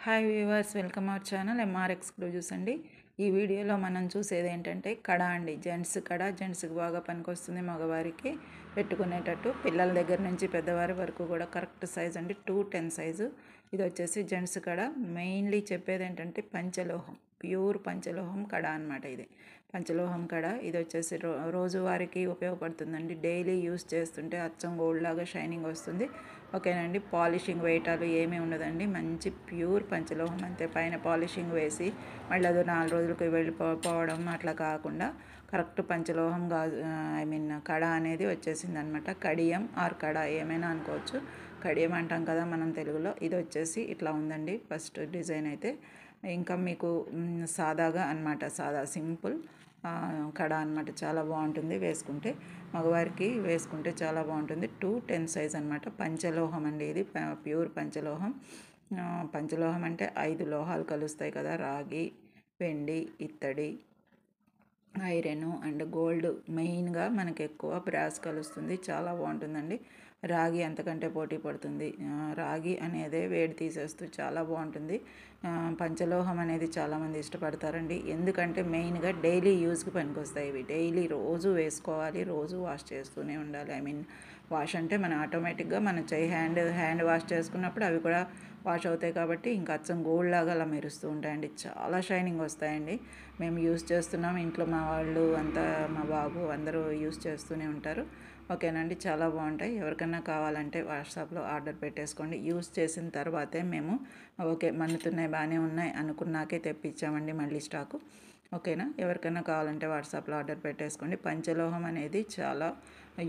Hi viewers, welcome our channel MR exclusives అండి. ఈ వీడియోలో మనం చూసేది ఏంటంటే కడ అండి. జెంట్స్ కడ, జెంట్స్కి బాగా పనికొస్తుంది, మగవారికి పెట్టుకునేటట్టు. పిల్లల దగ్గర నుంచి పెద్దవారి వరకు కూడా కరెక్ట్ సైజ్ అండి, 210 సైజు. ఇది వచ్చేసి జెంట్స్ కడ. మెయిన్లీ చెప్పేది ఏంటంటే పంచలోహం, ప్యూర్ పంచలోహం కడ అనమాట. ఇది పంచలోహం కడ. ఇది వచ్చేసి రోజువారికి ఉపయోగపడుతుందండి. డైలీ యూస్ చేస్తుంటే అచ్చం గోల్డ్ లాగా షైనింగ్ వస్తుంది. ఓకేనండి. పాలిషింగ్ వేయటాలు ఏమీ ఉండదండి. మంచి ప్యూర్ పంచలోహం అంతే. పైన పాలిషింగ్ వేసి మళ్ళీ అది 4 రోజులకు వెళ్ళిపోవడం అట్లా కాకుండా కరెక్ట్ పంచలోహం కడ అనేది వచ్చేసింది అనమాట. కడియం ఆర్ కడ ఏమైనా అనుకోవచ్చు. కడియం అంటాం కదా మనం తెలుగులో. ఇది వచ్చేసి ఇట్లా ఉందండి ఫస్ట్ డిజైన్ అయితే. ఇంకా మీకు సాదాగా అనమాట, సాదా సింపుల్ కడ అనమాట. చాలా బాగుంటుంది వేసుకుంటే, మగవారికి వేసుకుంటే చాలా బాగుంటుంది. 210 సైజ్ అనమాట. పంచలోహం అండి, ఇది ప్యూర్ పంచలోహం. పంచలోహం అంటే 5 లోహాలు కలుస్తాయి కదా, రాగి, వెండి, ఇత్తడి, ఐరన్ అండ్ గోల్డ్. మెయిన్గా మనకి ఎక్కువ బ్రాస్ కలుస్తుంది. చాలా బాగుంటుందండి. రాగి అంతకంటే పోటీ పడుతుంది. రాగి అనేదే వేడి తీసేస్తూ చాలా బాగుంటుంది. పంచలోహం అనేది చాలామంది ఇష్టపడతారండి. ఎందుకంటే మెయిన్గా డైలీ యూజ్కి పనికొస్తాయి ఇవి. డైలీ రోజు వేసుకోవాలి, రోజు వాష్ చేస్తూనే ఉండాలి. వాష్ అంటే మనం ఆటోమేటిక్గా మనం హ్యాండ్ వాష్ చేసుకున్నప్పుడు అవి కూడా వాష్ అవుతాయి కాబట్టి ఇంకా అచ్చం గోల్డ్ లాగా అలా మెరుస్తూ ఉంటాయండి. చాలా షైనింగ్ వస్తాయండి. మేము యూస్ చేస్తున్నాం, ఇంట్లో మా వాళ్ళు అంతా, మా బాబు అందరూ యూస్ చేస్తూనే ఉంటారు. ఓకేనండి. చాలా బాగుంటాయి. ఎవరికైనా కావాలంటే వాట్సాప్లో ఆర్డర్ పెట్టేసుకోండి. యూస్ చేసిన తర్వాతే మేము ఓకే మన్నుతున్నాయి, బాగానే ఉన్నాయి అనుకున్నాకే తెప్పించామండి మళ్ళీ స్టాకు. ఓకేనా. ఎవరికైనా కావాలంటే వాట్సాప్లో ఆర్డర్ పెట్టేసుకోండి. పంచలోహం అనేది చాలా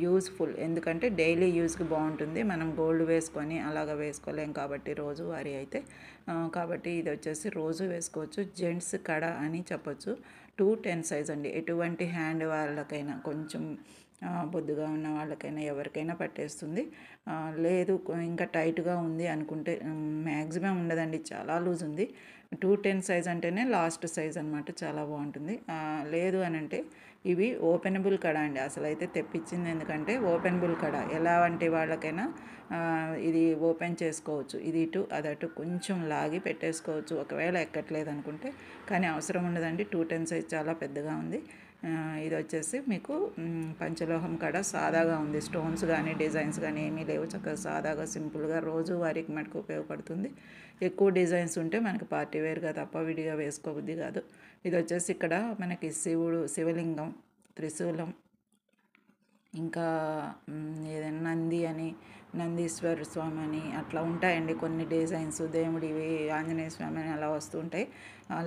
యూస్ఫుల్. ఎందుకంటే డైలీ యూస్కి బాగుంటుంది. మనం గోల్డ్ వేసుకొని అలాగ వేసుకోలేం కాబట్టి రోజువారీ అయితే. కాబట్టి ఇది వచ్చేసి రోజు వేసుకోవచ్చు. జెంట్స్ కడ అని చెప్పొచ్చు. 210 సైజ్ అండి. ఎటువంటి హ్యాండ్ వాళ్ళకైనా, కొంచెం బొద్దుగా ఉన్న వాళ్ళకైనా ఎవరికైనా పట్టేస్తుంది. లేదు ఇంకా టైట్గా ఉంది అనుకుంటే మ్యాక్సిమం ఉండదండి, చాలా లూజ్ ఉంది. 210 సైజ్ అంటేనే లాస్ట్ సైజ్ అనమాట. చాలా బాగుంటుంది. లేదు అని అంటే ఇవి ఓపెనబుల్ కడ అండి. అసలు అయితే తెప్పించింది ఎందుకంటే ఓపెనబుల్ కడ. ఎలాంటి వాళ్ళకైనా ఇది ఓపెన్ చేసుకోవచ్చు. ఇది ఇటు అదటు కొంచెం లాగి పెట్టేసుకోవచ్చు ఒకవేళ ఎక్కట్లేదు అనుకుంటే. కానీ అవసరం ఉండదండి. 210 సైజ్ చాలా పెద్దగా ఉంది. ఇది వచ్చేసి మీకు పంచలోహం కడ. సాదాగా ఉంది. స్టోన్స్ కానీ డిజైన్స్ కానీ ఏమీ లేవు. చక్కగా సాదాగా సింపుల్గా రోజు వారికి మటుకు ఉపయోగపడుతుంది. ఎక్కువ డిజైన్స్ ఉంటే మనకి పార్టీ వేర్గా తప్ప విడిగా వేసుకోబుద్ది కాదు. ఇది వచ్చేసి ఇక్కడ మనకి శివలింగం, త్రిశూలం, ఇంకా ఏదైనా నంది అని, నందీశ్వర స్వామి అని అట్లా ఉంటాయండి కొన్ని డిజైన్స్. దేవుడివి, ఆంజనేయ స్వామి అని అలా వస్తూ ఉంటాయి.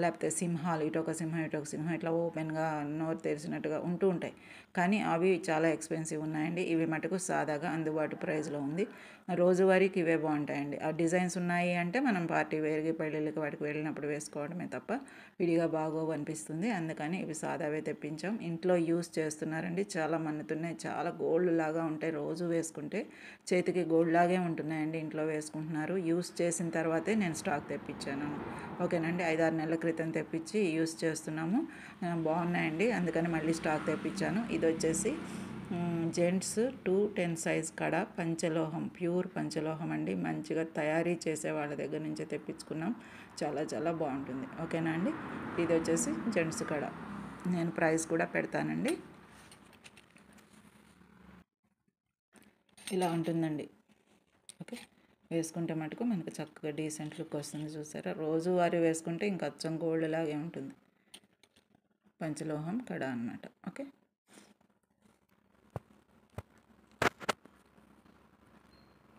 లేకపోతే సింహాలు, ఇటొక సింహం ఇటొక సింహం ఇట్లా ఓపెన్గా నోరు తెరిచినట్టుగా ఉంటూ ఉంటాయి. కానీ అవి చాలా ఎక్స్పెన్సివ్ ఉన్నాయండి. ఇవి మటుకు సాదాగా అందుబాటు ప్రైస్లో ఉంది. రోజువారీకి ఇవే బాగుంటాయండి. ఆ డిజైన్స్ ఉన్నాయి అంటే మనం పార్టీ వేర్కి, పెళ్ళిళ్ళకి వాటికి వెళ్ళినప్పుడు వేసుకోవడమే తప్ప విడిగా బాగోవు అనిపిస్తుంది. అందుకని ఇవి సాదావే తెప్పించాం. ఇంట్లో యూస్ చేస్తున్నారండి. చాలా మన్నుతున్నాయి, చాలా గోల్డ్ లాగా ఉంటాయి. రోజు వేసుకుంటే చేతికి గోల్డ్ లాగే ఉంటున్నాయండి. ఇంట్లో వేసుకుంటున్నారు. యూస్ చేసిన తర్వాతే నేను స్టాక్ తెప్పించాను. ఓకేనండి. 5-6 నెలల క్రితం తెప్పించి యూస్ చేస్తున్నాము. బాగున్నాయండి, అందుకని మళ్ళీ స్టాక్ తెప్పించాను. ఇది వచ్చేసి జెంట్స్ 210 సైజ్ కడ. పంచలోహం, ప్యూర్ పంచలోహం అండి. మంచిగా తయారీ చేసే వాళ్ళ దగ్గర నుంచే తెప్పించుకున్నాం. చాలా చాలా బాగుంటుంది. ఓకేనా అండి. ఇది వచ్చేసి జెంట్స్ కడ. నేను ప్రైస్ కూడా పెడతానండి. ఇలా ఉంటుందండి. ఓకే. వేసుకుంటే మటుకు మనకు చక్కగా డీసెంట్ లుక్ వస్తుంది. చూసారా, రోజువారీ వేసుకుంటే ఇంకా అచ్చం గోల్డ్ లాగే ఉంటుంది. పంచలోహం కడ అన్నమాట. ఓకే.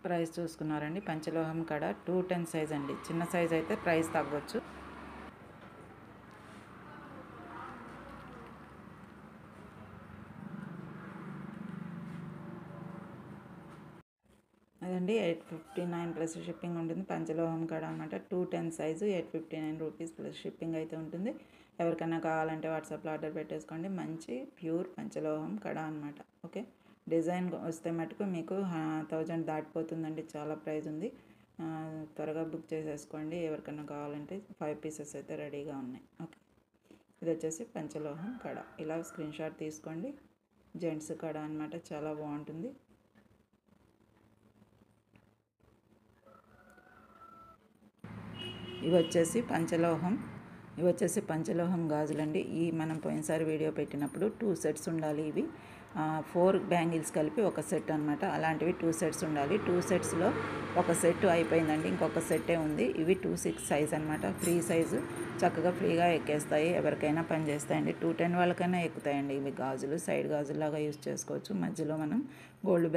ప్రైస్ చూసుకున్నారండి. పంచలోహం కడ 210 సైజ్ అండి. చిన్న సైజ్ అయితే ప్రైస్ తగ్గొచ్చు. అదండి 859 ప్లస్ షిప్పింగ్ ఉంటుంది. పంచలోహం కడ అనమాట. 210 సైజు 859 రూపీస్ ప్లస్ షిప్పింగ్ అయితే ఉంటుంది. ఎవరికైనా కావాలంటే వాట్సాప్లో ఆర్డర్ పెట్టేసుకోండి. మంచి ప్యూర్ పంచలోహం కడ అనమాట. ఓకే. డిజైన్ వస్తే మటుకు మీకు 1000 దాటిపోతుందండి. చాలా ప్రైస్ ఉంది. త్వరగా బుక్ చేసేసుకోండి. ఎవరికైనా కావాలంటే 5 పీసెస్ అయితే రెడీగా ఉన్నాయి. ఓకే. ఇది వచ్చేసి పంచలోహం కడ. ఇలా స్క్రీన్ షాట్ తీసుకోండి. జెంట్స్ కడ అనమాట. చాలా బాగుంటుంది. ఇవి వచ్చేసి పంచలోహం గాజులండి. ఈ మనం పోయినసారి వీడియో పెట్టినప్పుడు 2 సెట్స్ ఉండాలి. ఇవి 4 బ్యాంగిల్స్ కలిపి ఒక సెట్ అనమాట. అలాంటివి 2 సెట్స్ ఉండాలి. 2 సెట్స్లో ఒక సెట్ అయిపోయిందండి, ఇంకొక సెట్టే ఉంది. ఇవి 2/6 సైజ్ అనమాట. ఫ్రీ సైజు, చక్కగా ఫ్రీగా ఎక్కేస్తాయి. ఎవరికైనా పని చేస్తాయండి. 210 వాళ్ళకైనా ఎక్కుతాయండి. ఇవి గాజులు సైడ్ గాజులాగా యూజ్ చేసుకోవచ్చు. మధ్యలో మనం గోల్డ్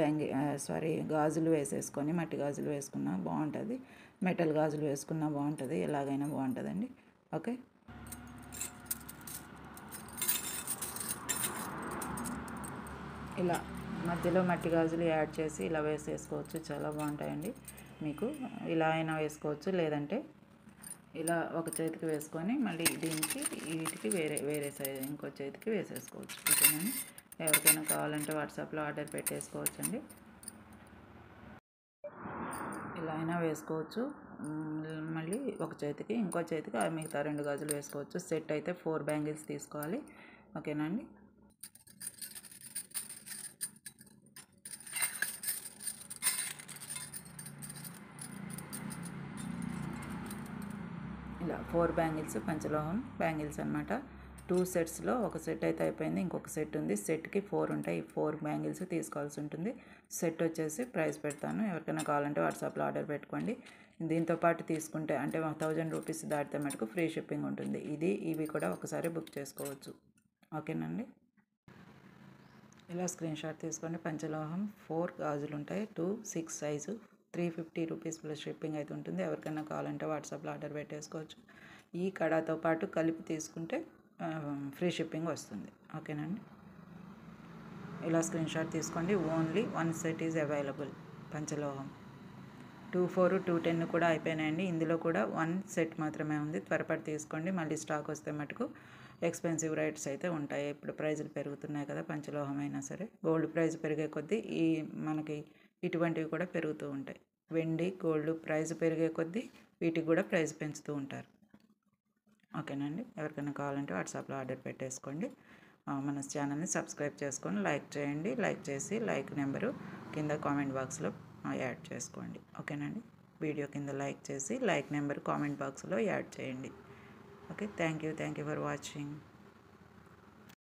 గాజులు వేసేసుకొని, మట్టి గాజులు వేసుకున్నా బాగుంటుంది, మెటల్ గాజులు వేసుకున్నా బాగుంటుంది, ఎలాగైనా బాగుంటుందండి. ఓకే, ఇలా మధ్యలో మట్టి గాజులు యాడ్ చేసి ఇలా వేసేసుకోవచ్చు. చాలా బాగుంటాయండి. మీకు ఇలా అయినా వేసుకోవచ్చు, లేదంటే ఇలా ఒక చేతికి వేసుకొని మళ్ళీ దీనికి వీటికి వేరే సైజ్ ఇంకో చేతికి వేసేసుకోవచ్చు. ఓకేనండి. ఎవరికైనా కావాలంటే వాట్సాప్లో ఆర్డర్ పెట్టేసుకోవచ్చండి. ఇలా అయినా వేసుకోవచ్చు. మళ్ళీ ఒక చేతికి ఇంకో చేతికి మిగతా 2 గాజులు వేసుకోవచ్చు. సెట్ అయితే 4 బ్యాంగిల్స్ తీసుకోవాలి. ఓకేనండి. ఇలా 4 బ్యాంగిల్స్ పంచలోహం బ్యాంగిల్స్ అనమాట. 2 సెట్స్లో ఒక సెట్ అయితే అయిపోయింది, ఇంకొక సెట్ ఉంది. సెట్కి 4 ఉంటాయి. 4 బ్యాంగిల్స్ తీసుకోవాల్సి ఉంటుంది. సెట్ వచ్చేసి ప్రైస్ పెడతాను, ఎవరికైనా కావాలంటే వాట్సాప్లో ఆర్డర్ పెట్టుకోండి. దీంతో పాటు తీసుకుంటే అంటే 1000 రూపీస్ దాటితే మటుకు ఫ్రీ షిప్పింగ్ ఉంటుంది. ఇవి కూడా ఒకసారి బుక్ చేసుకోవచ్చు. ఓకేనండి. ఇలా స్క్రీన్ షాట్ తీసుకోండి. పంచలోహం 4 గాజులు ఉంటాయి. 2/6 సైజు, 350 రూపీస్ ప్లస్ షిప్పింగ్ అయితే ఉంటుంది. ఎవరికైనా కావాలంటే వాట్సాప్లో ఆర్డర్ పెట్టేసుకోవచ్చు. ఈ కడాతో పాటు కలిపి తీసుకుంటే ఫ్రీ షిప్పింగ్ వస్తుంది. ఓకేనండి. ఇలా స్క్రీన్ షాట్ తీసుకోండి. Only 1 set is available. పంచలోహం 2/4, 210 కూడా అయిపోయినాయండి. ఇందులో కూడా 1 సెట్ మాత్రమే ఉంది. త్వరపడి తీసుకోండి, మళ్ళీ స్టాక్ వస్తే మటుకు ఎక్స్పెన్సివ్ రేట్స్ అయితే ఉంటాయి. ఇప్పుడు ప్రైజులు పెరుగుతున్నాయి కదా, పంచలోహం అయినా సరే. గోల్డ్ ప్రైస్ పెరిగే కొద్దీ మనకి ఇటువంటివి కూడా పెరుగుతూ ఉంటాయి. వెండి, గోల్డ్ ప్రైస్ పెరిగే కొద్దీ వీటికి కూడా ప్రైస్ పెంచుతూ ఉంటారు. ఓకేనండి. ఎవరికైనా కావాలంటే వాట్సాప్లో ఆర్డర్ పెట్టేసుకోండి. మన ఛానల్ని సబ్స్క్రైబ్ చేసుకొని లైక్ చేయండి. లైక్ చేసి లైక్ నెంబరు కింద కామెంట్ బాక్స్లో యాడ్ చేసుకోండి. ఓకేనండి. వీడియో కింద లైక్ చేసి లైక్ నెంబర్ కామెంట్ బాక్స్లో యాడ్ చేయండి. Okay, thank you for watching.